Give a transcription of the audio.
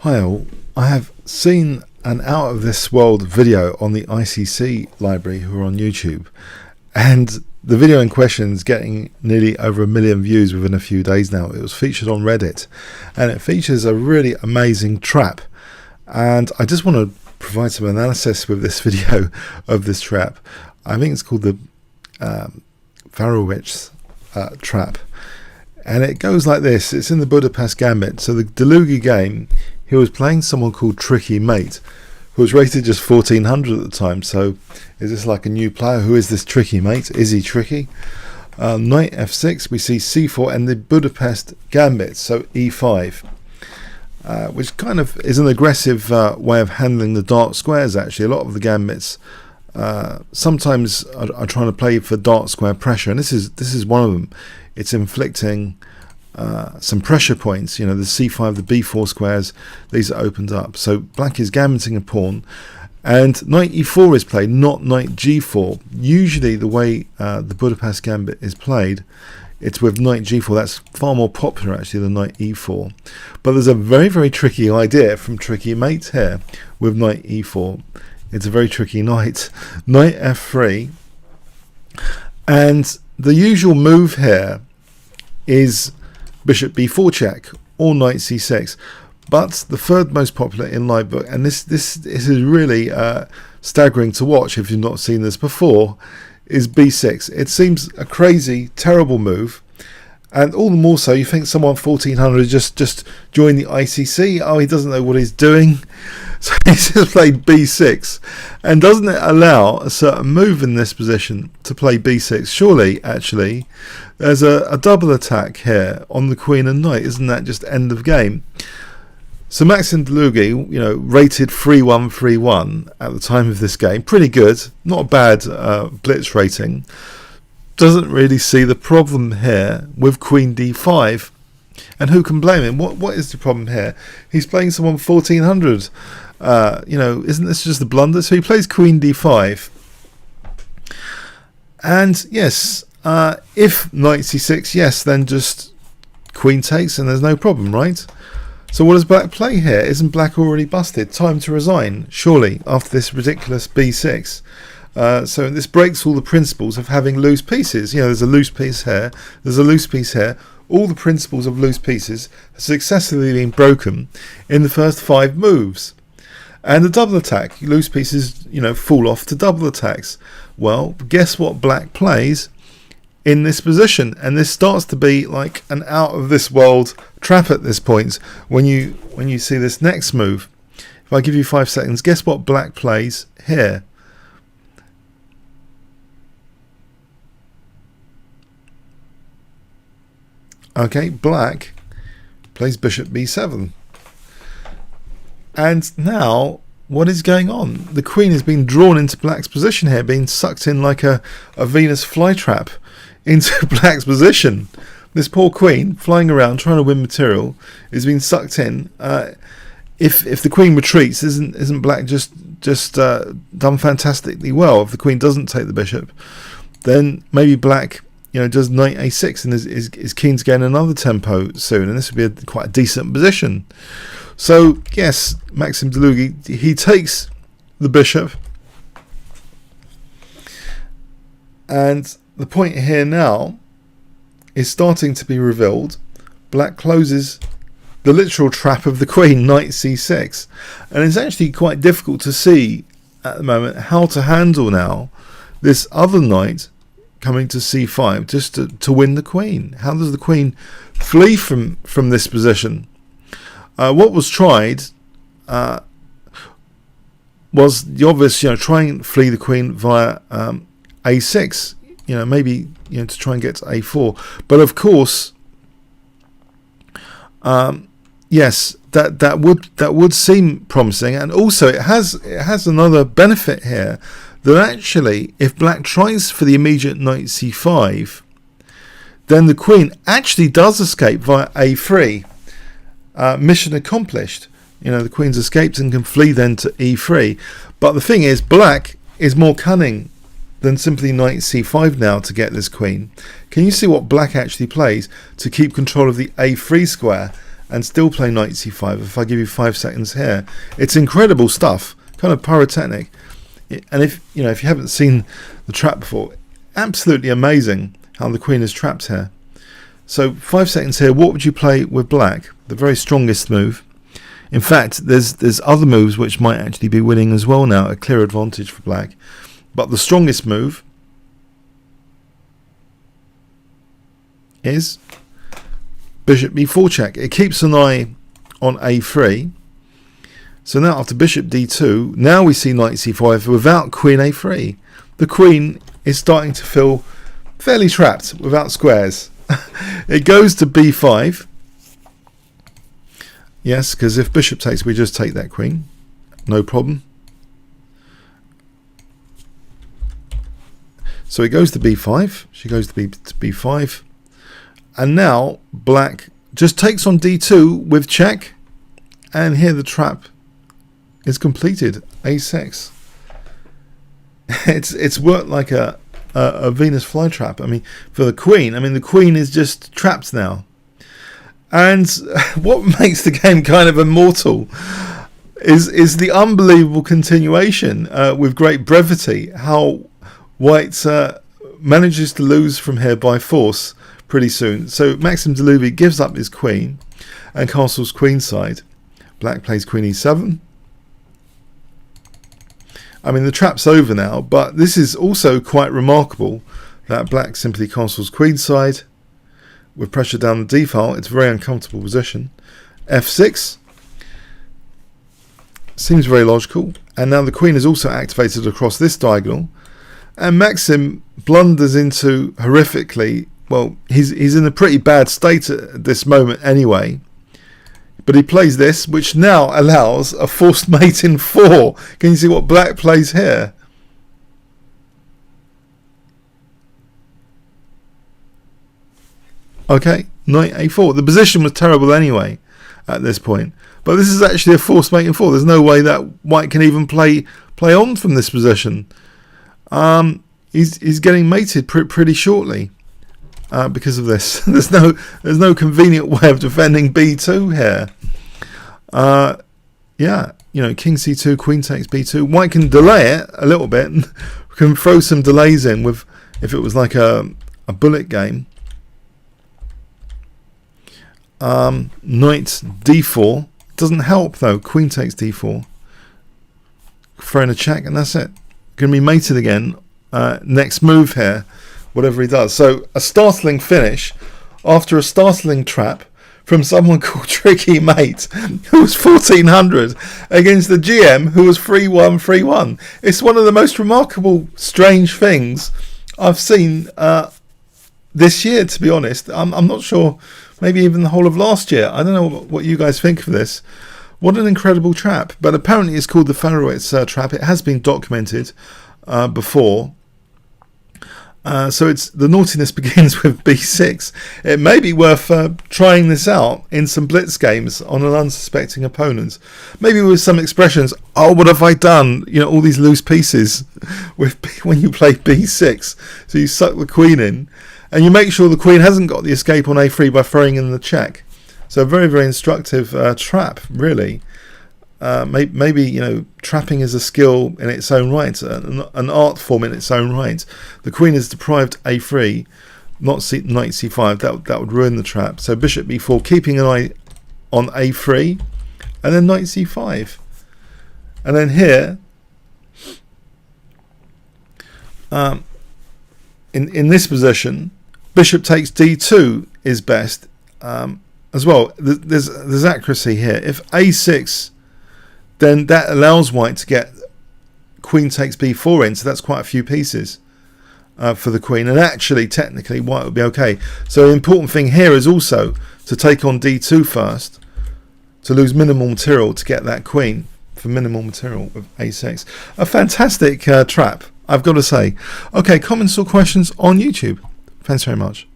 Hi all, I have seen an out of this world video on the ICC library who are on YouTube, and the video in question is getting nearly over 1 million views within a few days now. It was featured on Reddit and it features a really amazing trap, and I just want to provide some analysis with this video of this trap. I think it's called the Fajarowicz trap, and it goes like this. It's in the Budapest Gambit. So the Delugi game, he was playing someone called Tricky Mate, who was rated just 1400 at the time. So is this like a new player? Who is this Tricky Mate? Is he tricky? Knight f6, we see c4 and the Budapest Gambit, so e5, which kind of is an aggressive way of handling the dark squares. Actually, a lot of the gambits sometimes are trying to play for dark square pressure, and this is one of them. It's inflicting some pressure points. You know, the c5, the b4 squares, these are opened up. So black is gambiting a pawn, and knight e4 is played, not knight g4. Usually the way the Budapest Gambit is played, it's with knight g4. That's far more popular actually than knight e4. But there's a very, very tricky idea from Tricky Mate here with knight e4. It's a very tricky knight. Knight f3, and the usual move here is bishop b4 check or knight c6. But the third most popular in live book, and this is really staggering to watch if you've not seen this before, is b6. It seems a crazy, terrible move, and all the more so you think someone 1400 just joined the ICC. Oh, he doesn't know what he's doing. So he's just played b6, and doesn't it allow a certain move in this position to play b6? Surely, actually, there's a double attack here on the queen and knight. Isn't that just end of game? So Maxim Delugi, you know, rated 3131 at the time of this game, pretty good, not a bad blitz rating. Doesn't really see the problem here with queen d5, and who can blame him? What is the problem here? He's playing someone 1400. You know, isn't this just a blunder? So he plays queen d5, and yes, if knight c6, yes, then just queen takes and there's no problem, right? So what does black play here? Isn't black already busted? Time to resign, surely, after this ridiculous b6. So this breaks all the principles of having loose pieces. You know, there's a loose piece here, there's a loose piece here. All the principles of loose pieces have successfully been broken in the first 5 moves. And the double attack, loose pieces, you know, fall off to double attacks. Well, guess what black plays in this position? And this starts to be like an out of this world trap at this point when you see this next move. If I give you 5 seconds, guess what black plays here? Okay, black plays bishop b7. And now, what is going on? The queen has been drawn into black's position here, being sucked in like a Venus flytrap into black's position. This poor queen, flying around, trying to win material, is being sucked in. If the queen retreats, isn't black just done fantastically well? If the queen doesn't take the bishop, then maybe black, you know, does knight a6 and is keen to gain another tempo soon, and this would be quite a decent position. So yes, Maxim Delugi, he takes the bishop, and the point here now is starting to be revealed. Black closes the literal trap of the queen, knight c6, and it's actually quite difficult to see at the moment how to handle now this other knight coming to c5 just to win the queen. How does the queen flee from this position? What was tried was the obvious, you know, try and flee the queen via a6, you know, maybe, you know, to try and get to a4. But of course, yes, that would seem promising, and also it has another benefit here, that actually if black tries for the immediate knight c5, then the queen actually does escape via a3. Mission accomplished. You know, the queen's escaped and can flee then to e3. But the thing is, black is more cunning than simply knight c5 now to get this queen. Can you see what black actually plays to keep control of the a3 square and still play knight c5 if I give you 5 seconds here. It's incredible stuff, kind of pyrotechnic. And if you haven't seen the trap before, absolutely amazing how the queen is trapped here. So 5 seconds here. What would you play with black? The very strongest move. In fact, there's other moves which might actually be winning as well now, a clear advantage for black. But the strongest move is bishop b4 check. It keeps an eye on a3. So now after bishop d2, now we see knight c5 without queen a3. The queen is starting to feel fairly trapped without squares. It goes to b5. Yes, because if bishop takes, we just take that queen. No problem. So it goes to b5. She goes to b5. And now black just takes on d2 with check. And here the trap is completed. a6. It's worked like a Venus flytrap. I mean, for the queen. I mean, the queen is just trapped now. And what makes the game kind of immortal is the unbelievable continuation with great brevity. How white manages to lose from here by force pretty soon. So Maxim Deluvi gives up his queen and castles queenside. Black plays queen e7. I mean, the trap's over now, but this is also quite remarkable that black simply castles queenside. With pressure down the d-file, it's a very uncomfortable position. f6 seems very logical, and now the queen is also activated across this diagonal, and Maxim blunders into horrifically. Well, he's in a pretty bad state at this moment anyway, but he plays this, which now allows a forced mate in 4. Can you see what black plays here? Okay, knight a4. The position was terrible anyway at this point, but this is actually a forced mate in 4. There's no way that white can even play on from this position. He's getting mated pretty shortly because of this. There's no convenient way of defending b2 here. Yeah, king c2, queen takes b2. White can delay it a little bit, and can throw some delays in with if it was like a bullet game. Knight d4 doesn't help though. Queen takes d4, throwing a check, and that's it. Going to be mated again. Next move here, whatever he does. So a startling finish after a startling trap from someone called Tricky Mate, who was 1400 against the GM who was 3-1-3-1. It's one of the most remarkable, strange things I've seen this year, to be honest. I'm not sure. Maybe even the whole of last year. I don't know what you guys think of this. What an incredible trap. But apparently it's called the Fajarowicz trap. It has been documented before. So it's the naughtiness begins with b6. It may be worth trying this out in some blitz games on an unsuspecting opponent. Maybe with some expressions. Oh, what have I done? All these loose pieces with when you play b6. So you suck the queen in. And you make sure the queen hasn't got the escape on a3 by throwing in the check. So very, very instructive trap, really. Maybe trapping is a skill in its own right, an art form in its own right. The queen is deprived a3, not knight c5. That would ruin the trap. So bishop b4, keeping an eye on a3, and then knight c5. And then here, in this position, bishop takes d2 is best as well. There's accuracy here. If a6, then that allows white to get queen takes b4 in, so that's quite a few pieces for the queen. And actually, technically, white would be okay. So the important thing here is also to take on d2 first, to lose minimal material to get that queen for minimal material with a6. A fantastic trap, I've got to say. Okay, comments or questions on YouTube? Thanks very much.